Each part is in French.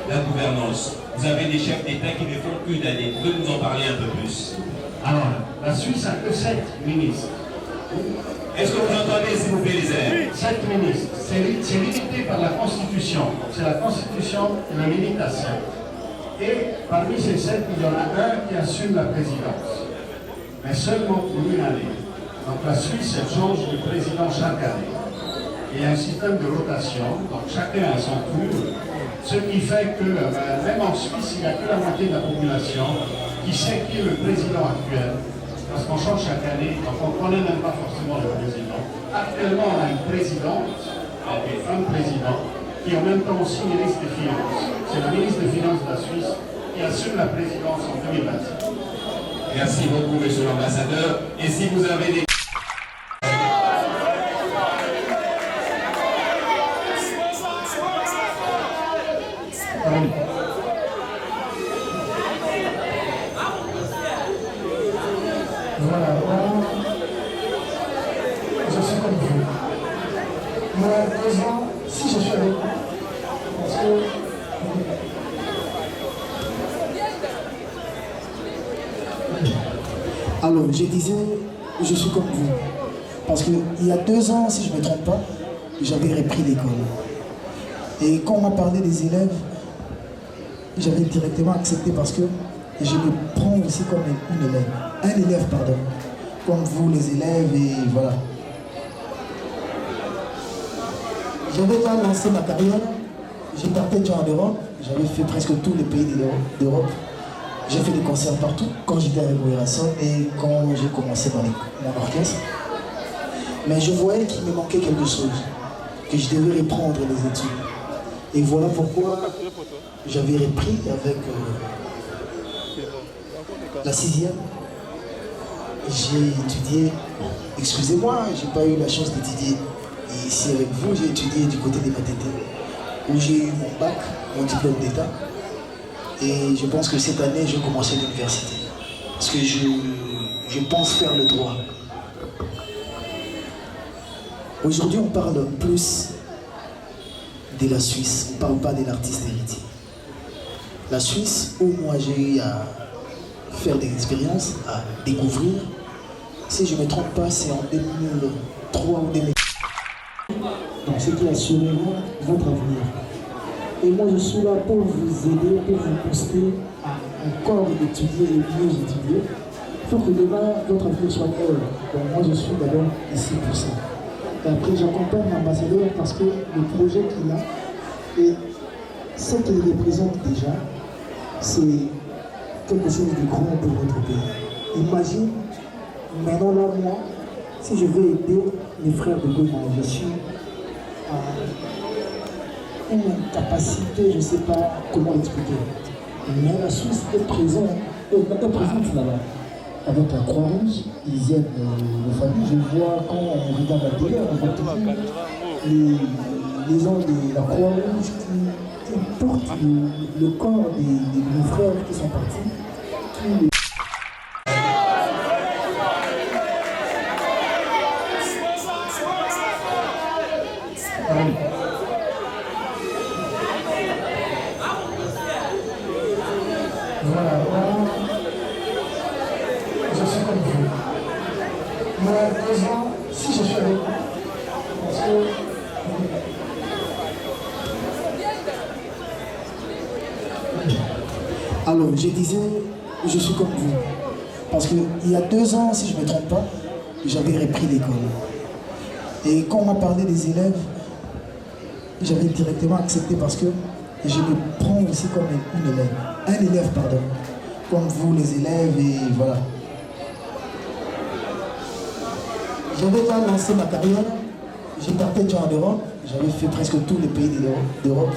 la gouvernance. Vous avez des chefs d'État qui ne font qu'une année. Vous pouvez nous en parler un peu plus? Alors, la Suisse a que 7 ministres. Est-ce que vous entendez, s'il vous plaît, les élèves? 7 ministres. C'est limité par la Constitution. C'est la Constitution et la limitation. Et parmi ces 7, il y en a un qui assume la présidence. Mais seulement pour une année. Donc la Suisse, elle change de président chaque année. Il y a un système de rotation, donc chacun a son tour. Ce qui fait que, même en Suisse, il n'y a que la moitié de la population qui sait qui est le président actuel. Parce qu'on change chaque année, donc on ne connaît même pas forcément le président. Actuellement, on a une présidente, un président, qui est en même temps aussi ministre des Finances. C'est le ministre des Finances de la Suisse qui assume la présidence en 2026. Merci beaucoup, monsieur l'ambassadeur. Et si vous avez des... Voilà, je suis comme vous. Moi, 2 ans, si je suis avec vous, parce que alors, je disais, je suis comme vous. Parce qu'il y a 2 ans, si je ne me trompe pas, j'avais repris l'école. Et quand on m'a parlé des élèves, j'avais directement accepté parce que je me prends aussi comme une élève. Un élève, pardon. Comme vous, les élèves, et voilà. J'avais pas lancé ma carrière. J'ai parti déjà en Europe. J'avais fait presque tous les pays d'Europe. J'ai fait des concerts partout quand j'étais avec Werason et quand j'ai commencé mon orchestre. Mais je voyais qu'il me manquait quelque chose, que je devais reprendre les études. Et voilà pourquoi j'avais repris avec la 6e. J'ai étudié, excusez-moi, j'ai pas eu la chance d'étudier ici avec vous, j'ai étudié du côté des Matete, où j'ai eu mon bac, mon diplôme d'État. Et je pense que cette année, je vais commencer l'université. Parce que je pense faire le droit. Aujourd'hui, on parle plus de la Suisse, on ne parle pas de l'artiste héritier. La Suisse, où moi j'ai eu à faire des expériences, à découvrir, si je ne me trompe pas, c'est en 2003 ou 2004. Donc ce qui assurera votre avenir. Et moi je suis là pour vous aider, pour vous booster à encore étudier et mieux étudier. Il faut que demain votre avenir soit meilleur. Donc moi je suis d'abord ici pour ça. Et après j'accompagne l'ambassadeur parce que le projet qu'il a et ce qu'il représente déjà, c'est quelque chose de grand pour notre pays. Imagine, maintenant là, moi, si je veux aider les frères de Goma, je suis à une capacité, je ne sais pas comment l'expliquer. Mais la Suisse est présente là-bas. Avec la Croix-Rouge, ils aident les familles. Je vois quand on regarde la télé, on voit toujours les gens de la Croix-Rouge qui portent le corps des frères qui sont partis. Voilà, je suis comme vous. Moi, 2 ans, si je suis avec vous, parce que alors, je disais, je suis comme vous. Parce qu'il y a 2 ans, si je ne me trompe pas, j'avais repris l'école. Et quand on m'a parlé des élèves, j'avais directement accepté parce que je me prends aussi comme une élève. Un élève, pardon. Comme vous, les élèves, et voilà. J'avais pas lancé ma carrière. J'ai parti déjà en Europe. J'avais fait presque tous les pays d'Europe.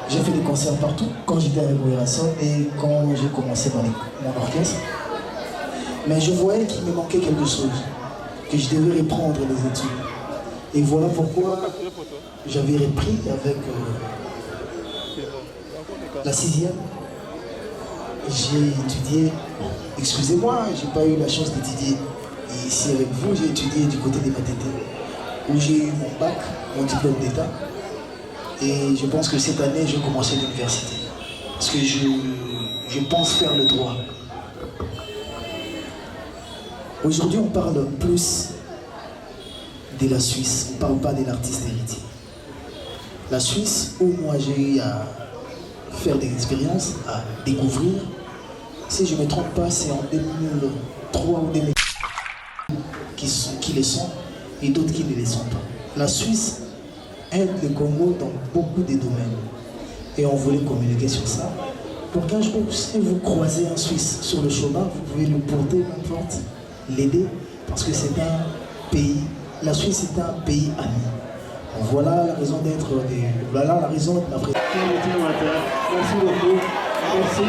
J'ai fait des concerts partout quand j'étais avec Werason et quand j'ai commencé mon orchestre. Mais je voyais qu'il me manquait quelque chose, que je devais reprendre les études. Et voilà pourquoi j'avais repris avec la 6e. J'ai étudié, excusez-moi, j'ai pas eu la chance d'étudier ici avec vous, j'ai étudié du côté des Matete, où j'ai eu mon bac, mon diplôme d'État. Et je pense que cette année, je vais commencer l'université. Parce que je pense faire le droit. Aujourd'hui, on parle plus de la Suisse, on ne parle pas de l'artiste héritier. La Suisse, où moi j'ai eu à faire des expériences, à découvrir, si je ne me trompe pas, c'est en 2003 ou 2004 qui le sont et d'autres qui ne le sont pas. La Suisse aide le Congo dans beaucoup de domaines et on voulait communiquer sur ça. Pour qu'un jour, si vous croisez un Suisse sur le chemin, vous pouvez le porter, n'importe, l'aider, parce que c'est un pays, la Suisse est un pays ami. Voilà la raison d'être, voilà la raison de ma présence. Merci beaucoup. Merci.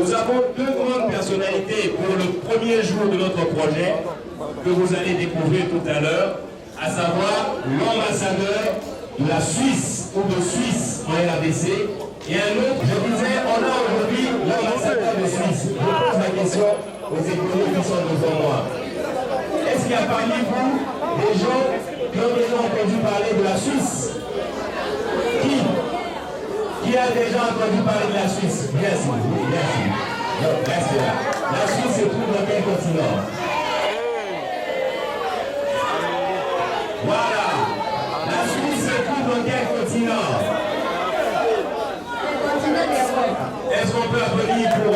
Nous avons deux grandes personnalités pour le premier jour de notre projet que vous allez découvrir tout à l'heure, à savoir l'ambassadeur de la Suisse ou de Suisse en RDC et un autre, je disais, on a aujourd'hui l'ambassadeur de Suisse. Je pose la question aux économistes qui sont devant moi. Est-ce qu'il y a parmi vous des gens qui ont déjà entendu parler de la Suisse? Qui a déjà entendu parler de la Suisse? Merci, merci. Non, restez là. La Suisse se trouve dans quel continent? Voilà. La Suisse se trouve dans quel continent? Est-ce qu'on peut applaudir pour...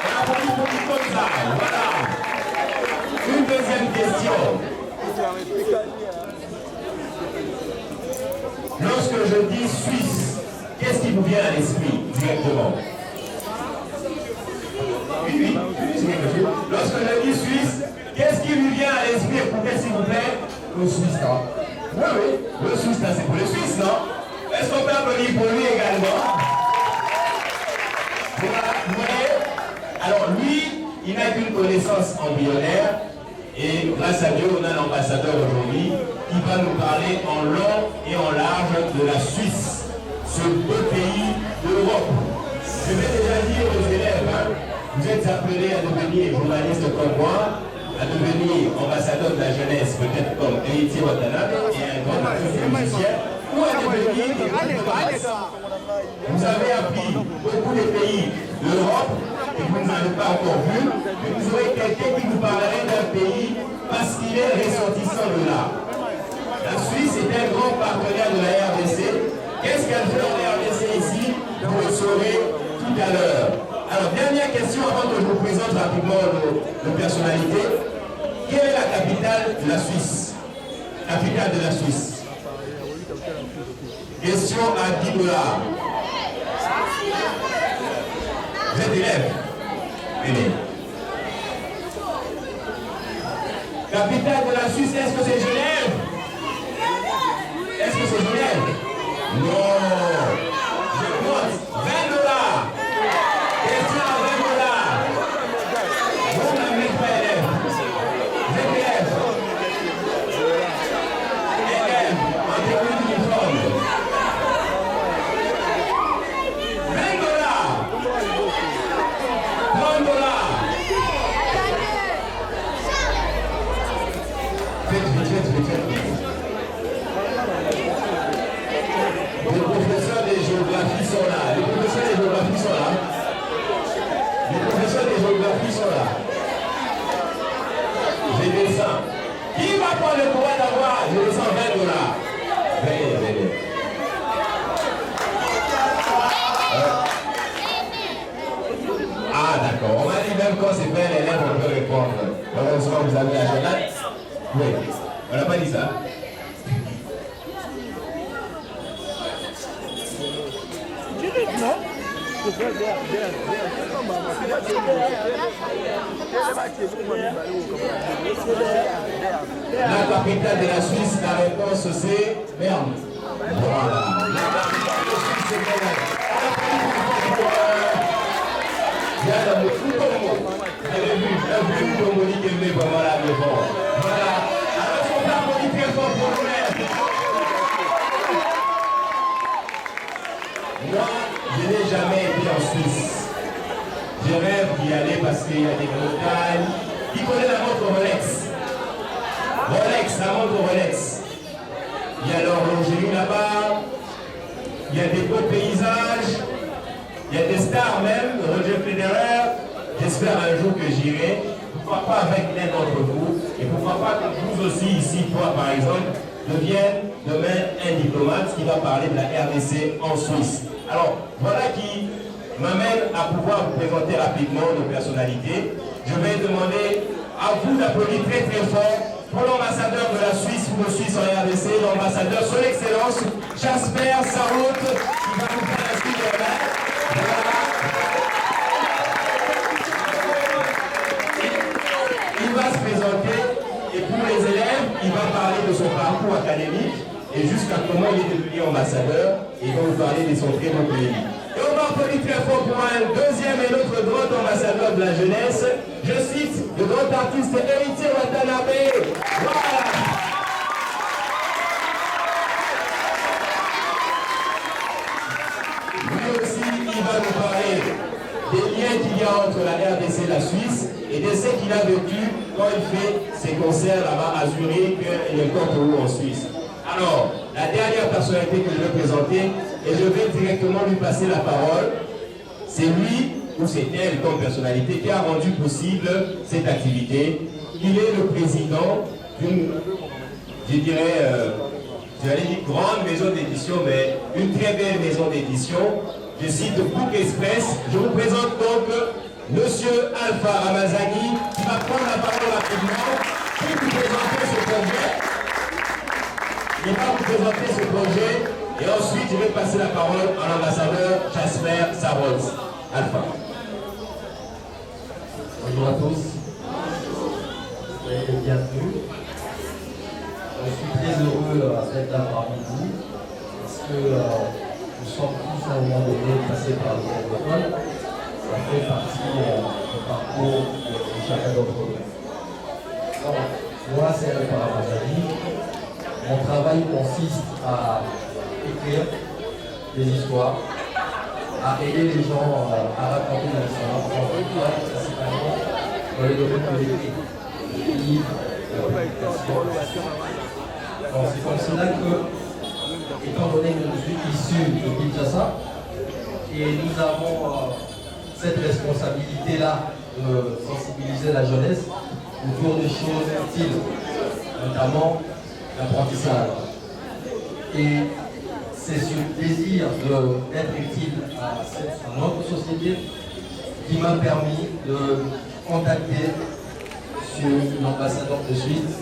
On applaudit pour tout comme ça. Voilà. Une deuxième question. Lorsque je dis Suisse, qu'est-ce qui vous vient à l'esprit directement? Oui. Lorsque je dis Suisse, qu'est-ce qui lui vient à l'esprit? Écoutez s'il vous plaît. Le Suisse, non? Oui. Le Suisse, c'est pour le Suisse, non? Est-ce qu'on peut applaudir pour lui également? Vous voyez? Alors lui, il n'a qu'une connaissance embryonnaire. Et grâce à Dieu, on a l'ambassadeur aujourd'hui qui va nous parler en long et en large de la Suisse, ce beau pays d'Europe. Je vais déjà dire aux élèves, vous êtes appelés à devenir journaliste comme moi, à devenir ambassadeur de la jeunesse, peut-être comme Héritier Watanabe et un grand musicien, ou à devenir vous avez appris beaucoup de pays d'Europe et vous n'avez pas encore vu, mais vous aurez quelqu'un qui vous parlerait d'un pays parce qu'il est ressortissant de là. La Suisse est un grand partenaire de la RDC. Qu'est-ce qu'elle fait en RDC ici? Vous le saurez tout à l'heure. Alors, dernière question avant que je vous présente rapidement nos personnalités. Quelle est la capitale de la Suisse? Capitale de la Suisse. Question à 10 $. Vous êtes élève? Venez. Capitale de la Suisse, est-ce que c'est Genève? Est-ce que c'est Genève? Non. Je compte 20 $. Question à 20 $. Vous n'avez pas élève. Vous êtes élève? Élève, en technique uniforme. 20 $. 30 $. Les professeurs de géographie sont là. Les professeurs de géographie sont là. Les professeurs de géographie sont là. Je descends. Qui va prendre le droit d'avoir? Je descends 20 $. Venez. Ah d'accord. On m'a dit même quand c'est bien l'élève, on peut répondre. Heureusement vous avez la journée. Oui. On n'a pas dit ça. La capitale de la Suisse, la réponse c'est Berne. Voilà. La capitale de la Suisse c'est Berne. Il y a dans le foot vous avez vu, un peu de Monique qui est vraiment là devant. Voilà. Alors, il faut applaudir très fort pour nous-mêmes. Moi, je n'ai jamais été en Suisse. Je rêve d'y aller parce qu'il y a des montagnes. Qui connaît la montre Rolex? Rolex, la montre Rolex. Il y a l'horlogerie là-bas. Il y a des beaux paysages. Il y a des stars même, Roger Federer. J'espère un jour que j'irai. Pourquoi pas avec l'un d'entre vous. Et pourquoi pas que vous aussi, ici, toi par exemple, devienne demain un diplomate qui va parler de la RDC en Suisse. Alors, voilà qui m'amène à pouvoir vous présenter rapidement nos personnalités. Je vais demander à vous d'applaudir très très fort pour l'ambassadeur de la Suisse ou le Suisse en RDC, l'ambassadeur son excellence Jasper Sarraute, qui va nous faire la suite de la main. Il va se présenter et pour les élèves, il va parler de son parcours académique et jusqu'à comment il est devenu ambassadeur et il va vous parler de son très beau pays. Et on va applaudir très fort pour un deuxième et notre grand ambassadeur de la jeunesse. Je cite le grand artiste Héritier Watanabe. Voilà. Lui aussi, il va nous parler des liens qu'il y a entre la RDC et la Suisse et de ce qu'il a vécu quand il fait ses concerts là-bas à Zurich et le Cotonou en Suisse. Alors, la dernière personnalité que je vais présenter, et je vais directement lui passer la parole, c'est lui ou c'est elle comme personnalité qui a rendu possible cette activité. Il est le président d'une, je dirais, j'allais dire grande maison d'édition, mais une très belle maison d'édition. Je cite Book Express. Je vous présente donc Monsieur Alpha Ramazani qui va prendre la parole rapidement pour vous présenter ce projet. Il va vous présenter ce projet et ensuite je vais passer la parole à l'ambassadeur Jasper Sarraute. Alpha. Bonjour à tous. Et bienvenue. Je suis très heureux d'être là parmi vous parce que nous sommes tous à un moment donné passés par le protocole. Ça fait partie du parcours de chacun d'entre nous. Donc, moi, c'est Alpha Ramazani. Mon travail consiste à écrire des histoires, à aider les gens à raconter des histoires, principalement dans les domaines de l'écrit, livres, donc c'est comme cela que, étant donné que je suis issu de Kinshasa, et nous avons cette responsabilité-là de sensibiliser la jeunesse autour des choses utiles, notamment l'apprentissage. Et c'est ce désir d'être utile à notre société qui m'a permis de contacter l'ambassadeur de Suisse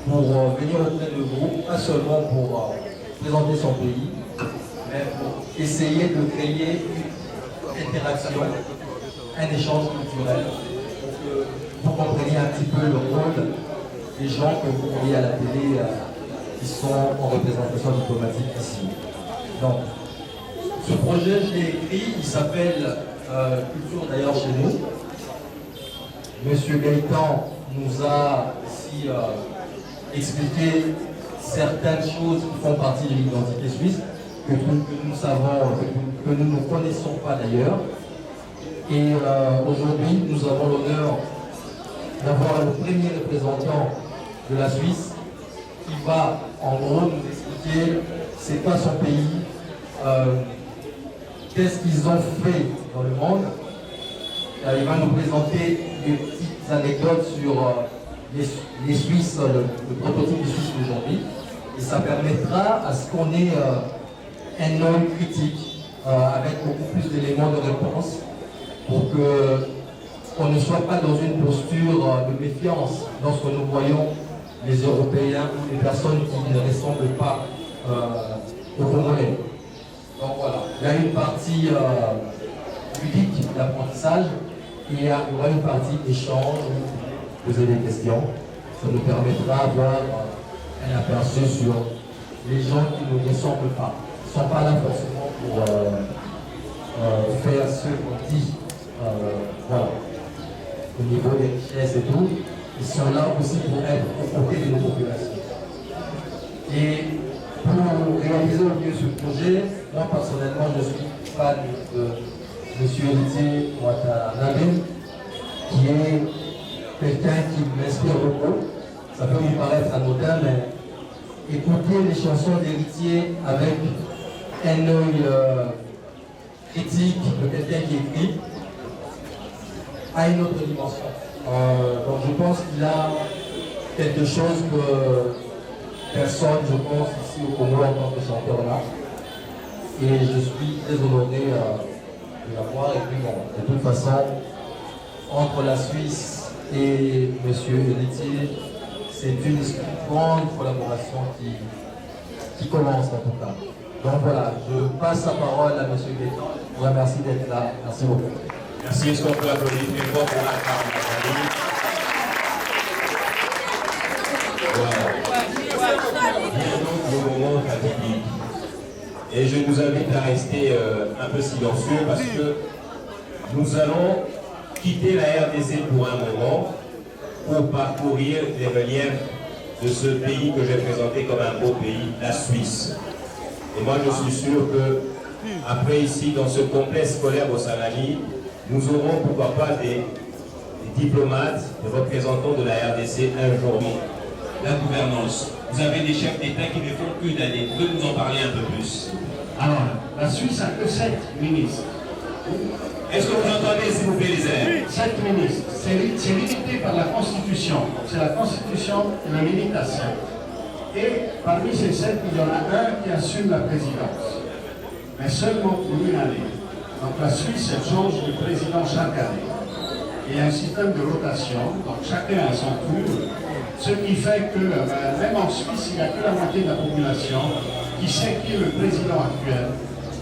pour venir auprès de vous, pas seulement pour présenter son pays, mais pour essayer de créer une interaction, un échange culturel, pour que vous compreniez un petit peu le rôle des gens que vous voyez à la télé qui sont en représentation diplomatique ici. Donc, ce projet, je l'ai écrit, il s'appelle Culture d'ailleurs chez nous. Monsieur Gaëtan nous a ici expliqué certaines choses qui font partie de l'identité suisse, que nous savons, que nous ne connaissons pas d'ailleurs. Et aujourd'hui, nous avons l'honneur d'avoir le premier représentant de la Suisse qui va en gros nous expliquer c'est quoi son pays, qu'est-ce qu'ils ont fait dans le monde. Il va nous présenter des petites anecdotes sur les Suisses, le prototype des Suisses d'aujourd'hui. Et ça permettra à ce qu'on ait un œil critique avec beaucoup plus d'éléments de réponse pour qu'on ne soit pas dans une posture de méfiance lorsque nous voyons les Européens ou les personnes qui ne ressemblent pas aux Congolais. Donc voilà, il y a une partie ludique d'apprentissage. Et il y aura une partie échange, poser des questions. Ça nous permettra d'avoir un aperçu sur les gens qui ne nous ressemblent pas. Ils ne sont pas là forcément pour faire ce qu'on dit, voilà, au niveau des richesses et tout. Ils sont là aussi pour être aux côtés de nos populations. Et pour réaliser au mieux ce projet, moi personnellement je suis fan de M. Héritier Watanabe, qui est quelqu'un qui m'inspire beaucoup. Ça peut vous paraître anodin, mais écouter les chansons d'Héritier avec un œil critique de quelqu'un qui écrit a une autre dimension. Donc je pense qu'il a quelque chose que personne, je pense, ici au Congo en tant que chanteur là. Et je suis très honoré de l'avoir. Et puis bon, de toute façon, entre la Suisse et M. Héritier, c'est une grande collaboration qui commence en tout cas. Donc voilà, je passe la parole à M. Gaëtan. Je vous remercie d'être là. Merci beaucoup. Merci, est-ce qu'on peut applaudir très fort pour la femme? Voilà. Bien donc le moment fatidique. Et je vous invite à rester un peu silencieux parce que nous allons quitter la RDC pour un moment pour parcourir les reliefs de ce pays que j'ai présenté comme un beau pays, la Suisse. Et moi je suis sûr que après ici, dans ce complexe scolaire au Salami, nous aurons pourquoi pas des diplomates, des représentants de la RDC un jour. La gouvernance. Vous avez des chefs d'État qui ne font qu'une année. Vous pouvez nous en parler un peu plus? Alors, la Suisse a que 7 ministres. Est-ce que vous entendez, s'il vous plaît, les élèves? 7 ministres. C'est limité par la Constitution. C'est la Constitution et la limitation. Et parmi ces 7, il y en a un qui assume la présidence. Mais seulement pour une année. Donc la Suisse, elle change de président chaque année. Il y a un système de rotation, donc chacun à son tour. Ce qui fait que, même en Suisse, il n'y a que la moitié de la population qui sait qui est le président actuel.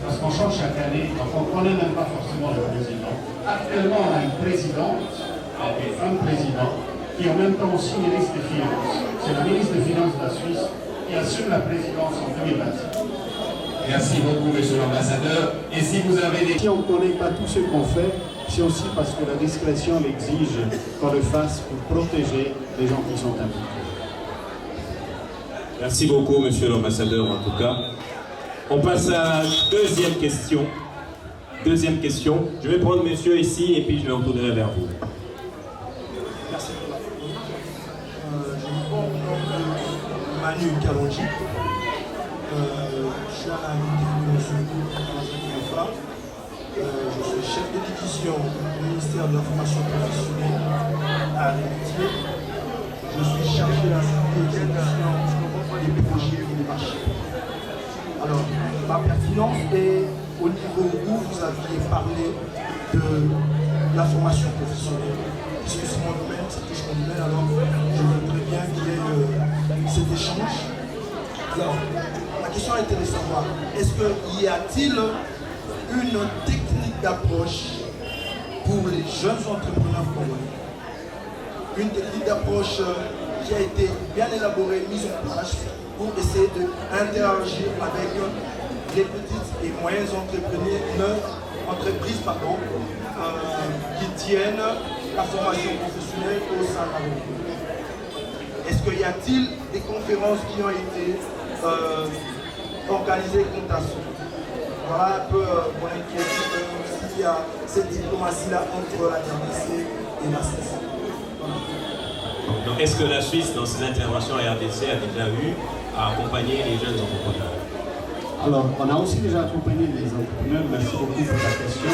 Parce qu'on change chaque année, donc on ne connaît même pas forcément le président. Actuellement, on a une présidente, une femme présidente, qui est en même temps aussi ministre des Finances. C'est la ministre des Finances de la Suisse qui assume la présidence en 2026. Merci beaucoup, monsieur l'ambassadeur. Et si vous avez des... Si on ne connaît pas tout ce qu'on fait, c'est aussi parce que la discrétion l'exige qu'on le fasse pour protéger les gens qui sont impliqués. Merci beaucoup, monsieur l'ambassadeur, en tout cas. On passe à la deuxième question. Deuxième question. Je vais prendre monsieur ici et puis je vais retourner vers vous. Merci pour la photo. Je me porte donc Manu Kalonji. Je suis un invité de M. Koufa. Je suis chef de division du ministère de la formation professionnelle à l'Héritier. Je suis chargé de la exécution des projets et des marchés. Alors, ma pertinence est au niveau où vous aviez parlé de la formation professionnelle. Puisque c'est mon domaine, c'est touche mon domaine, alors je voudrais bien qu'il y ait cet échange. Alors, la question a été de savoir, est-ce qu'il y a-t-il une technique d'approche pour les jeunes entrepreneurs congolais? Une technique d'approche qui a été bien élaborée, mise en place pour essayer d'interagir avec les petites et moyennes entreprises qui tiennent la formation professionnelle au sein de la République. Est-ce qu'il y a-t-il des conférences qui ont été organisées quant à ça? Voilà un peu mon inquiétude s'il y a cette diplomatie-là entre la RDC et la Suisse. Donc, est-ce que la Suisse, dans ses interventions à RDC, a déjà eu à accompagner les jeunes entrepreneurs? Alors, on a aussi déjà accompagné les entrepreneurs, merci beaucoup pour la question.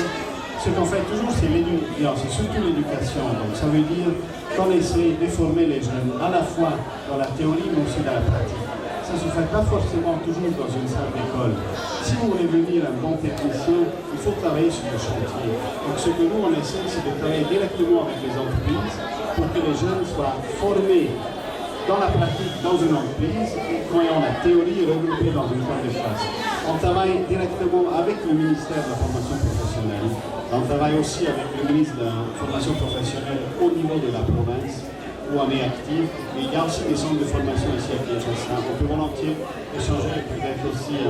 Ce qu'on fait toujours, c'est l'éducation, c'est surtout l'éducation. Donc, ça veut dire qu'on essaie de former les jeunes à la fois dans la théorie, mais aussi dans la pratique. Ça ne se fait pas forcément toujours dans une salle d'école. Si vous voulez devenir un bon technicien, il faut travailler sur le chantier. Donc, ce que nous, on essaie, c'est de travailler directement avec les entreprises pour que les jeunes soient formés dans la pratique dans une entreprise et quand on a la théorie regroupée dans une salle de classe. On travaille directement avec le ministère de la formation professionnelle On travaille aussi avec le ministre de la formation professionnelle au niveau de la province, où on est actif. Mais il y a aussi des centres de formation ici à Kinshasa. On peut volontiers échanger, peut-être aussi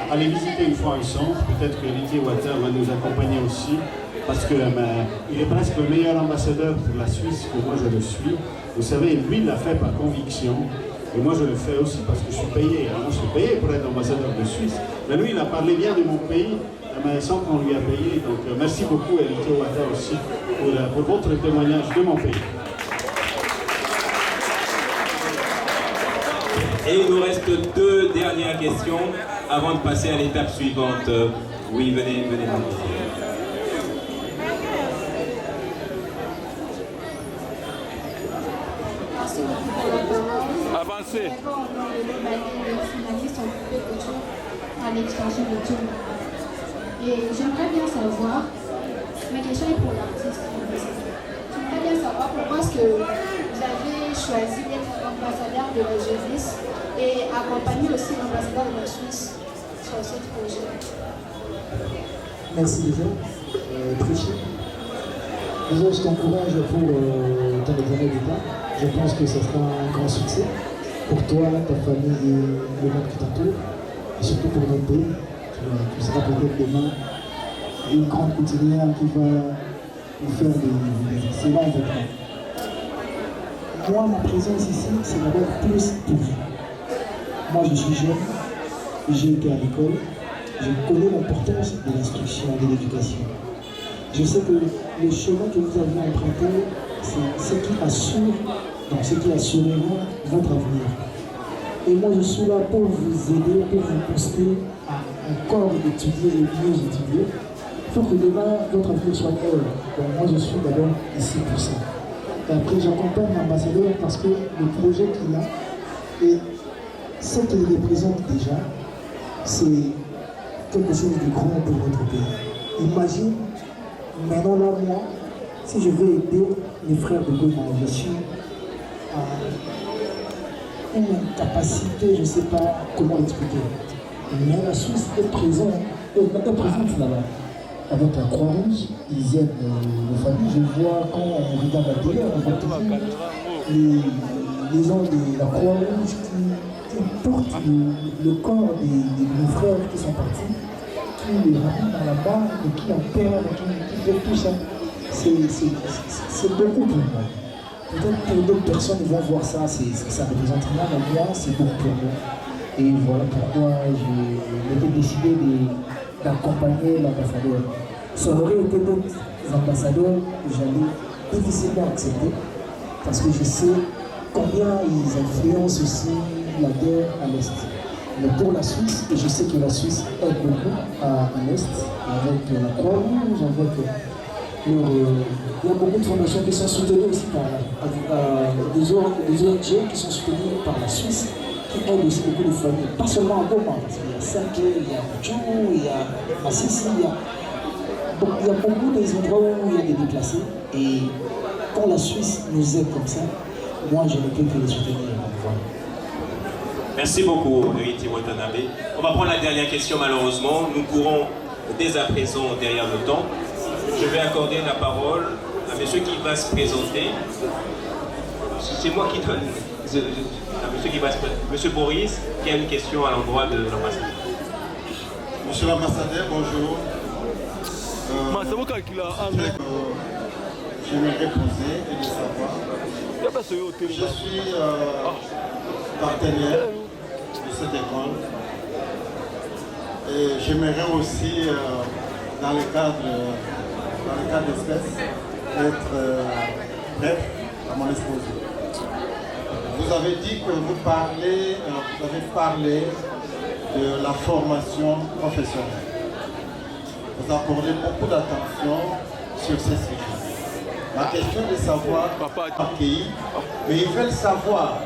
aller visiter une fois un centre. Peut-être que Lydie Water va nous accompagner aussi, parce qu'il est presque le meilleur ambassadeur pour la Suisse que moi je le suis. Vous savez, lui il l'a fait par conviction, et moi je le fais aussi parce que je suis payé. Alors, moi je suis payé pour être ambassadeur de Suisse. Mais lui il a parlé bien de mon pays, mais sans qu'on lui a payé. Donc merci beaucoup à Lydie Water aussi pour votre témoignage de mon pays. Et il nous reste 2 dernières questions avant de passer à l'étape suivante. Oui, venez. Avancez. À l'extension de tout. Et j'aimerais bien savoir, ma question est pour l'artiste. J'aimerais bien savoir pourquoi est-ce que vous avez choisi d'être ambassadeur de la jeunesse et accompagner aussi l'ambassadeur de la Suisse sur ce projet. Merci déjà, Trichi. Déjà, je t'encourage pour ton examen d'État. Je pense que ce sera un grand succès pour toi, ta famille et le monde qui t'entoure, et surtout pour notre pays. Tu seras peut-être demain une grande couturière qui va nous faire des excellents vêtements. Moi, ma présence ici, c'est d'abord plus pour vous. Moi, je suis jeune, j'ai été à l'école, je connais l'importance de l'instruction et de l'éducation. Je sais que le chemin que vous avez emprunté, c'est ce qui assure, donc ce qui assurera votre avenir. Et moi, je suis là pour vous aider, pour vous pousser à encore étudier et mieux étudier. Il faut que demain, votre avenir soit meilleur. Donc moi, je suis d'abord ici pour ça. Et après, j'accompagne l'ambassadeur parce que le projet qu'il a et ce qu'il représente déjà, c'est quelque chose de grand pour notre pays. Imagine, maintenant là, moi, si je veux aider les frères de Goma, je suis à une capacité, je ne sais pas comment l'expliquer. Mais la Suisse est présente là-bas. Avec la Croix-Rouge, ils aident les familles. Je vois quand on regarde la télé, on voit toujours les gens de la Croix-Rouge qui portent le corps des frères qui sont partis, qui les ramènent dans la barre, qui enterrent, qui font tout ça. C'est beaucoup pour moi. Peut-être pour d'autres personnes, ils vont voir ça, ça représente rien, mais moi, c'est beaucoup pour moi. Et voilà pourquoi j'ai décidé d'accompagner l'ambassadeur. Ça aurait été d'autres ambassadeurs que j'allais difficilement accepter, parce que je sais combien ils influencent aussi la guerre à l'Est. Mais pour la Suisse, et je sais que la Suisse aide beaucoup à l'Est, avec la Croix-Rouge, avec il y a beaucoup de fondations qui sont soutenues aussi par des ONG qui sont soutenues par la Suisse, qui aident aussi beaucoup de familles, pas seulement en Goma, parce qu'il y a Sanké, il y a Butchou, il y a Massissi, il y a beaucoup d'endroits où il y a des déplacés, et quand la Suisse nous aide comme ça, moi je ne peux que les soutenir. Merci beaucoup, Héritier Watanabe. On va prendre la dernière question malheureusement. Nous courons dès à présent derrière le temps. Je vais accorder la parole à monsieur qui va se présenter. C'est moi qui donne. Monsieur qui va se présenter. Monsieur Boris, qui a une question à l'endroit de l'ambassadeur. Monsieur l'ambassadeur, bonjour. J'aimerais poser et de savoir. Je suis partenaire de cette école et j'aimerais aussi, dans le cadre d'espèces, être prêt à mon exposé. Vous avez dit que vous avez parlé de la formation professionnelle. Vous accordez beaucoup d'attention sur ces sujets. La question est de savoir pays, mais ils veulent savoir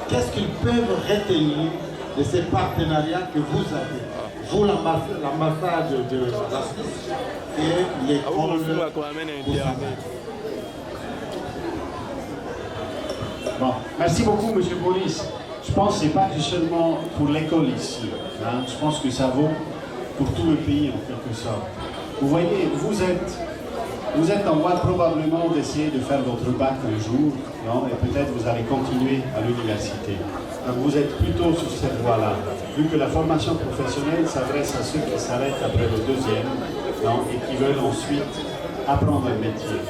qu'est-ce qu'ils peuvent retenir de ces partenariats que vous avez. Vous, l'ambassade de la Suisse et l'école. Bon, merci beaucoup, M. Boris. Je pense que ce n'est pas seulement pour l'école ici. Hein. Je pense que ça vaut pour tout le pays en quelque sorte. Vous voyez, vous êtes en voie probablement d'essayer de faire votre bac un jour, non? Et peut-être vous allez continuer à l'université. Donc vous êtes plutôt sur cette voie-là. Vu que la formation professionnelle s'adresse à ceux qui s'arrêtent après le deuxième, non? Et qui veulent ensuite apprendre un métier.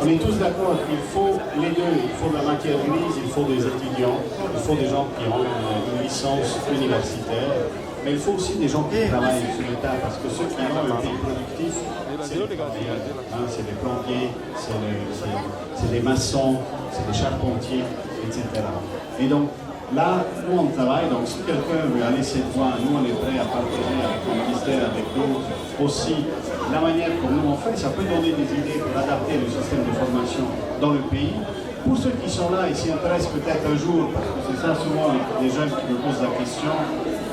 On est tous d'accord, il faut les deux, il faut de la matière grise, il faut des étudiants, il faut des gens qui ont une licence universitaire, mais il faut aussi des gens qui travaillent sur l'État, parce que ceux qui ont un pays productif, c'est les plombiers, c'est les plombiers, c'est les maçons, c'est les charpentiers, etc. Et donc, là, nous on travaille, donc si quelqu'un veut aller cette voie, nous on est prêt à partager avec le ministère, avec d'autres aussi, la manière comme nous on fait, ça peut donner des idées pour adapter le système de formation dans le pays. Pour ceux qui sont là et s'y intéressent peut-être un jour, parce que c'est ça souvent les jeunes qui me posent la question,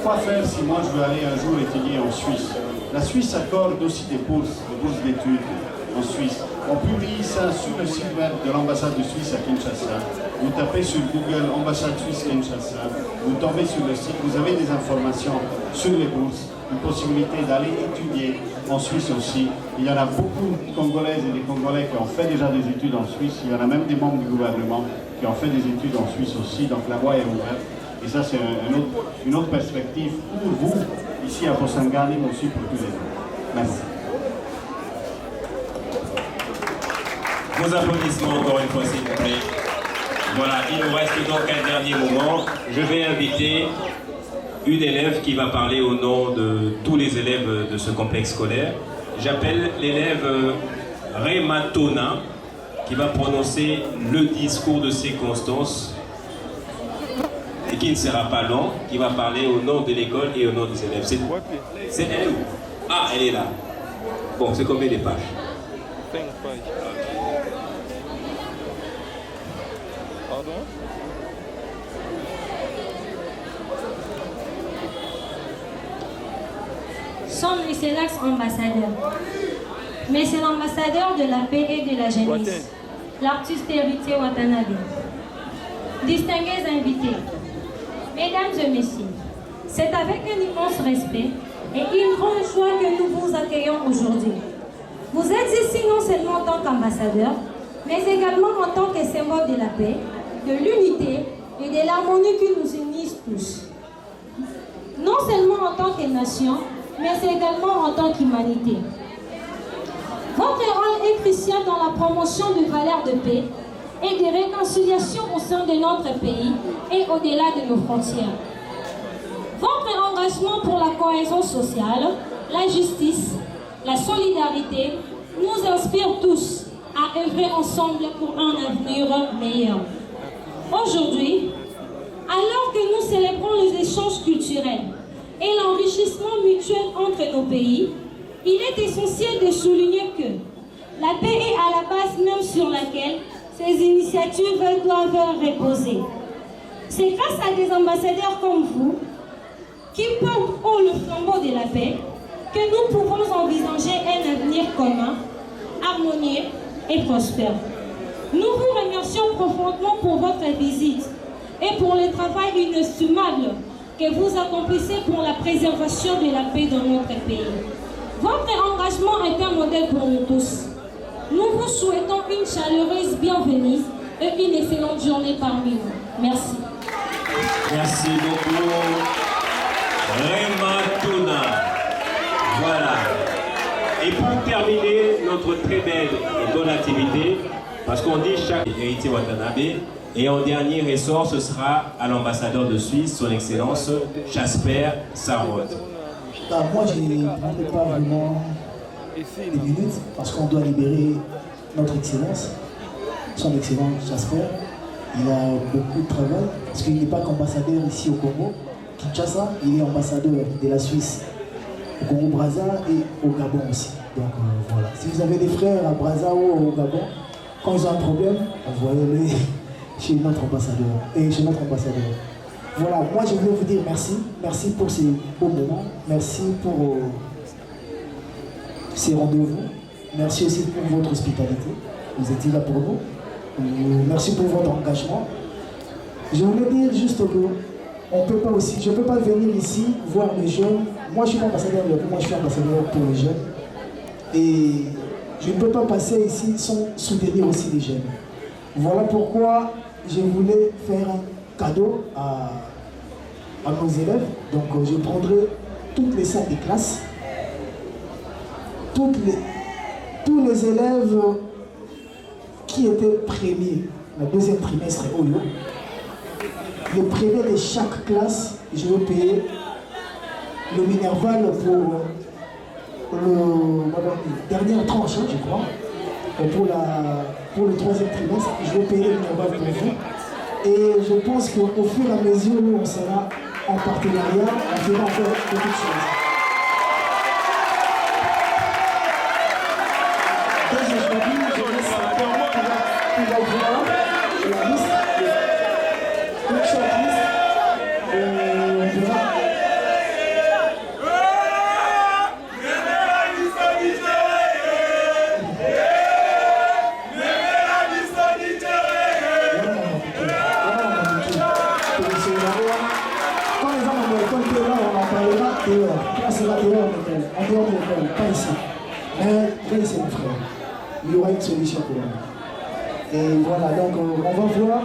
quoi faire si moi je veux aller un jour étudier en Suisse? La Suisse accorde aussi des bourses d'études en Suisse. On publie ça sur le site web de l'ambassade de Suisse à Kinshasa. Vous tapez sur Google ambassade Suisse Kinshasa, vous tombez sur le site, vous avez des informations sur les bourses, une possibilité d'aller étudier en Suisse aussi. Il y en a beaucoup de Congolaises et des Congolais qui ont fait déjà des études en Suisse. Il y en a même des membres du gouvernement qui ont fait des études en Suisse aussi. Donc la voie est ouverte. Et ça, c'est une autre perspective pour vous, ici à Posangani, mais aussi pour tous les autres. Merci. Vos applaudissements encore une fois, s'il vous plaît. Voilà, il nous reste donc un dernier moment. Je vais inviter une élève qui va parler au nom de tous les élèves de ce complexe scolaire. J'appelle l'élève Rema Tona, qui va prononcer le discours de circonstance et qui ne sera pas long, qui va parler au nom de l'école et au nom des élèves. C'est elle? Ah, elle est là. Bon, c'est combien des pages? 5 pages. Pardon? Son Excellence ambassadeur. Mais c'est l'ambassadeur de la paix et de la jeunesse, l'artiste héritier Watanabe. Distingués invités, mesdames et messieurs, c'est avec un immense respect et une grande joie que nous vous accueillons aujourd'hui. Vous êtes ici non seulement en tant qu'ambassadeur, mais également en tant que symbole de la paix, de l'unité et de l'harmonie qui nous unissent tous. Non seulement en tant que nation, mais également en tant qu'humanité. Votre rôle est crucial dans la promotion de valeurs de paix et de réconciliation au sein de notre pays et au-delà de nos frontières. Votre engagement pour la cohésion sociale, la justice, la solidarité nous inspire tous à œuvrer ensemble pour un avenir meilleur. Aujourd'hui, alors que nous célébrons les échanges culturels et l'enrichissement mutuel entre nos pays, il est essentiel de souligner que la paix est à la base même sur laquelle ces initiatives doivent reposer. C'est grâce à des ambassadeurs comme vous, qui portent haut le flambeau de la paix, que nous pouvons envisager un avenir commun, harmonieux et prospère. Nous vous remercions profondément pour votre visite et pour le travail inestimable que vous accomplissez pour la préservation de la paix dans notre pays. Votre engagement est un modèle pour nous tous. Nous vous souhaitons une chaleureuse bienvenue et une excellente journée parmi nous. Merci. Merci beaucoup. Rema Tona. Voilà. Et pour terminer notre très belle et bonne activité, parce qu'on dit chaque héritier Watanabe, et en dernier ressort, ce sera à l'ambassadeur de Suisse, son Excellence Jasper Sarrote. Moi, je ne prendrai pas vraiment des minutes parce qu'on doit libérer notre Excellence, son Excellence Jasper. Il a beaucoup de travail parce qu'il n'est pas qu'ambassadeur ici au Congo, Kinshasa, il est ambassadeur de la Suisse au Congo-Brazza et au Gabon aussi. Donc voilà. Si vous avez des frères à Brazza ou au Gabon, quand ils ont un problème, envoyez-les chez notre ambassadeur. Voilà, moi je voulais vous dire merci. Merci pour ces beaux moments. Merci pour ces rendez-vous. Merci aussi pour votre hospitalité. Vous étiez là pour nous. Merci pour votre engagement. Je voulais dire juste que on peut pas aussi, je ne peux pas venir ici voir les jeunes. Moi je suis pas ambassadeur, moi je suis ambassadeur pour les jeunes. Et je ne peux pas passer ici sans soutenir aussi les jeunes. Voilà pourquoi je voulais faire un cadeau à nos élèves. Donc je prendrai toutes les salles de classe, tous les élèves qui étaient premiers, la deuxième trimestre Oyo, le premier de chaque classe, je vais payer le Minerval pour la dernière tranche, je crois. Pour le troisième trimestre, je vais payer le Minerval pour vous. Et je pense qu'au fur et à mesure où on sera en partenariat, on fera encore beaucoup de choses. Dès aujourd'hui, je laisse qui va voir la liste, une shortlist, et on verra. Là, c'est la dehors de l'école, en dehors de l'école, pas ici. Mais là, c'est mon frère. Il y aura une solution pour lui. Et voilà, donc on va voir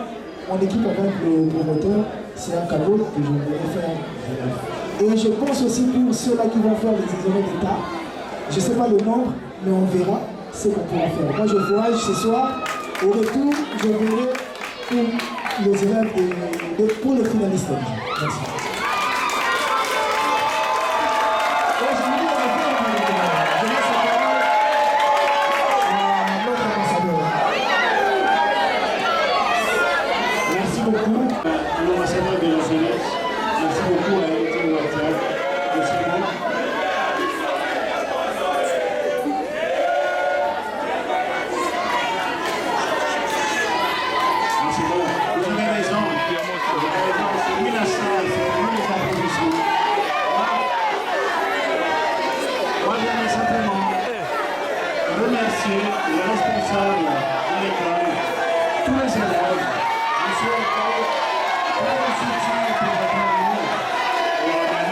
mon équipe avec le promoteur. C'est un cadeau que je vais faire. Et je pense aussi pour ceux-là qui vont faire les examens d'État, je ne sais pas le nombre, mais on verra ce qu'on pourra faire. Moi, je voyage ce soir. Au retour, je verrai pour les élèves pour les finalistes. Merci. L'ambassadeur de la jeunesse, merci beaucoup à Étienne Ouattara. Merci beaucoup. Merci beaucoup. Vous avez raison. C'est lui la salle, c'est lui les applaudissements. Moi, j'aimerais simplement remercier les responsables de l'école, tous les élèves, monsieur le soutien.